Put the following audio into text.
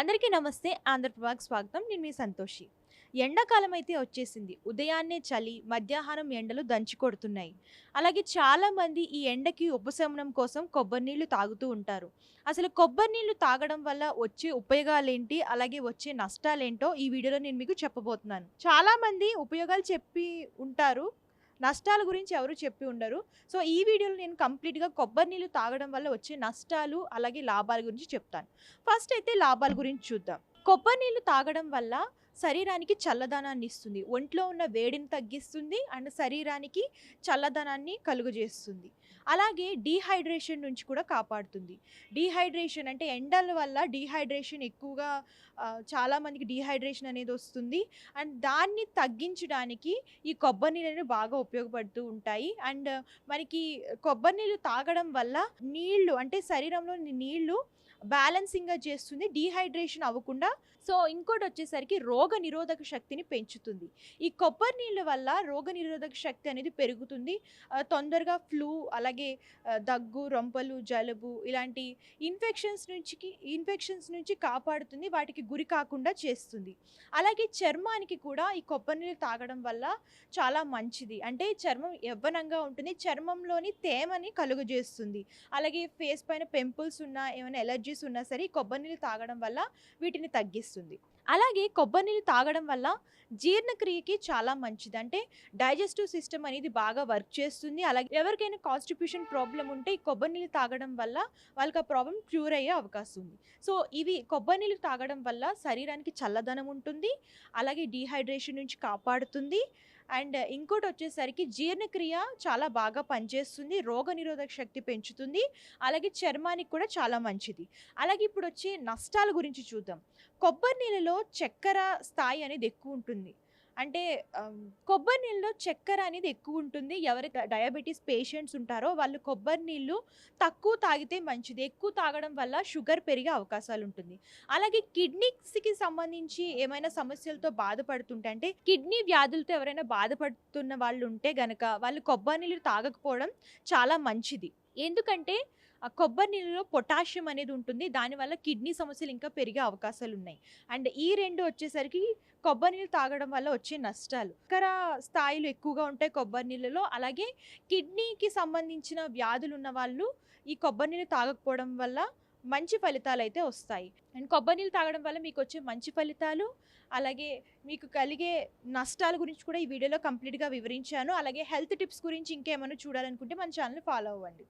అందరికీ నమస్తే. ఆంధ్రప్రభకి స్వాగతం. నేను మీ సంతోషి. ఎండాకాలం అయితే వచ్చేసింది. ఉదయాన్నే చలి, మధ్యాహ్నం ఎండలు దంచి కొడుతున్నాయి. అలాగే చాలామంది ఈ ఎండకి ఉపశమనం కోసం కొబ్బరి నీళ్లు తాగుతూ ఉంటారు. అసలు కొబ్బరి నీళ్లు తాగడం వల్ల వచ్చే ఉపయోగాలేంటి? అలాగే వచ్చే నష్టాలేంటో ఈ వీడియోలో నేను మీకు చెప్పబోతున్నాను. చాలామంది ఉపయోగాలు చెప్పి ఉంటారు. నష్టాల గురించి ఎవరు చెప్పి ఉండరు. సో, ఈ వీడియోలో నేను కంప్లీట్‌గా కొబ్బరి నీళ్లు తాగడం వల్ల వచ్చే నష్టాలు, అలాగే లాభాల గురించి చెప్తాను. ఫస్ట్ అయితే లాభాల గురించి చూద్దాం. కొబ్బరి నీళ్లు తాగడం వల్ల శరీరానికి చల్లదనాన్ని ఇస్తుంది. ఒంట్లో ఉన్న వేడిని తగ్గిస్తుంది. అండ్ శరీరానికి చల్లదనాన్ని కలుగజేస్తుంది. అలాగే డీహైడ్రేషన్ నుంచి కూడా కాపాడుతుంది. డీహైడ్రేషన్ అంటే ఎండల వల్ల డీహైడ్రేషన్ ఎక్కువగా చాలామందికి డీహైడ్రేషన్ అనేది వస్తుంది. అండ్ దాన్ని తగ్గించడానికి ఈ కొబ్బరి నీళ్ళనేవి బాగా ఉపయోగపడుతూ ఉంటాయి. అండ్ మనకి కొబ్బరి నీళ్ళు తాగడం వల్ల నీళ్ళు అంటే శరీరంలోని నీళ్ళు బ్యాలెన్సింగ్‌గా చేస్తుంది. డీహైడ్రేషన్ అవ్వకుండా. సో, ఇంకోటొచ్చేసరికి రోగనిరోధక శక్తిని పెంచుతుంది. ఈ కొబ్బరి నీళ్ళ వల్ల రోగనిరోధక శక్తి అనేది పెరుగుతుంది. తొందరగా ఫ్లూ, అలాగే దగ్గు, రొంపలు, జలుబు ఇలాంటి ఇన్ఫెక్షన్స్ నుంచి కాపాడుతుంది. వాటికి గురి కాకుండా చేస్తుంది. అలాగే చర్మానికి కూడా ఈ కొబ్బరి నీళ్ళు తాగడం వల్ల చాలా మంచిది. అంటే చర్మం యవ్వనంగా ఉంటుంది. చర్మంలోని తేమని కలుగజేస్తుంది. అలాగే ఫేస్ పైన పింపుల్స్ ఉన్నా, ఏమైనా ఎలర్జీస్ ఉన్నా సరే ఈ కొబ్బరి నీళ్ళు తాగడం వల్ల వీటిని తగ్గిస్తుంది. అలాగే కొబ్బరి నీళ్ళు తాగడం వల్ల జీర్ణక్రియకి చాలా మంచిది. అంటే డైజెస్టివ్ సిస్టమ్ అనేది బాగా వర్క్ చేస్తుంది. అలాగే ఎవరికైనా కాన్‌స్టిట్యూషన్ ప్రాబ్లమ్ ఉంటే ఈ కొబ్బరి నీళ్ళు తాగడం వల్ల వాళ్ళకి ఆ ప్రాబ్లమ్ క్యూర్ అయ్యే అవకాశం ఉంది. సో, ఇవి కొబ్బరి నీళ్ళు తాగడం వల్ల శరీరానికి చల్లదనం ఉంటుంది. అలాగే డీహైడ్రేషన్ నుంచి కాపాడుతుంది. అండ్ ఇంకోటొచ్చేసరికి జీర్ణక్రియ చాలా బాగా పనిచేస్తుంది. రోగనిరోధక శక్తి పెంచుతుంది. అలాగే చర్మానికి కూడా చాలా మంచిది. అలాగే ఇప్పుడొచ్చే నష్టాల గురించి చూద్దాం. కొబ్బరి నీళ్ళలో చక్కెర స్థాయి అనేది ఎక్కువుంటుంది. అంటే కొబ్బరి నీళ్ళలో చక్కెర అనేది ఎక్కువుంటుంది. ఎవరైతే డయాబెటిస్ పేషెంట్స్ ఉంటారో వాళ్ళు కొబ్బరి నీళ్ళు తక్కువ తాగితే మంచిది. ఎక్కువ తాగడం వల్ల షుగర్ పెరిగే అవకాశాలుంటుంది. అలాగే కిడ్నీస్‌కి సంబంధించి ఏమైనా సమస్యలతో బాధపడుతుంటే, అంటే కిడ్నీ వ్యాధులతో ఎవరైనా బాధపడుతున్న వాళ్ళుంటే గనక వాళ్ళు కొబ్బరి నీళ్ళు తాగకపోవడం చాలా మంచిది. ఎందుకంటే ఆ కొబ్బరి నీళ్ళలో పొటాషియం అనేది ఉంటుంది. దానివల్ల కిడ్నీ సమస్యలు ఇంకా పెరిగే అవకాశాలున్నాయి. అండ్ ఈ 2 వచ్చేసరికి కొబ్బరి నీళ్ళు తాగడం వల్ల వచ్చే నష్టాలు. చక్కెర స్థాయిలు ఎక్కువగా ఉంటాయి కొబ్బరి నీళ్ళలో. అలాగే కిడ్నీకి సంబంధించిన వ్యాధులున్న వాళ్ళు ఈ కొబ్బరి నీళ్ళు తాగకపోవడం వల్ల మంచి ఫలితాలైతే వస్తాయి. అండ్ కొబ్బరి నీళ్ళు తాగడం వల్ల మీకొచ్చే మంచి ఫలితాలు, అలాగే మీకు కలిగే నష్టాల గురించి కూడా ఈ వీడియోలో కంప్లీట్‌గా వివరించాను. అలాగే హెల్త్ టిప్స్ గురించి ఇంకేమైనా చూడాలనుకుంటే మన ఛానెల్‌ని ఫాలో అవ్వండి.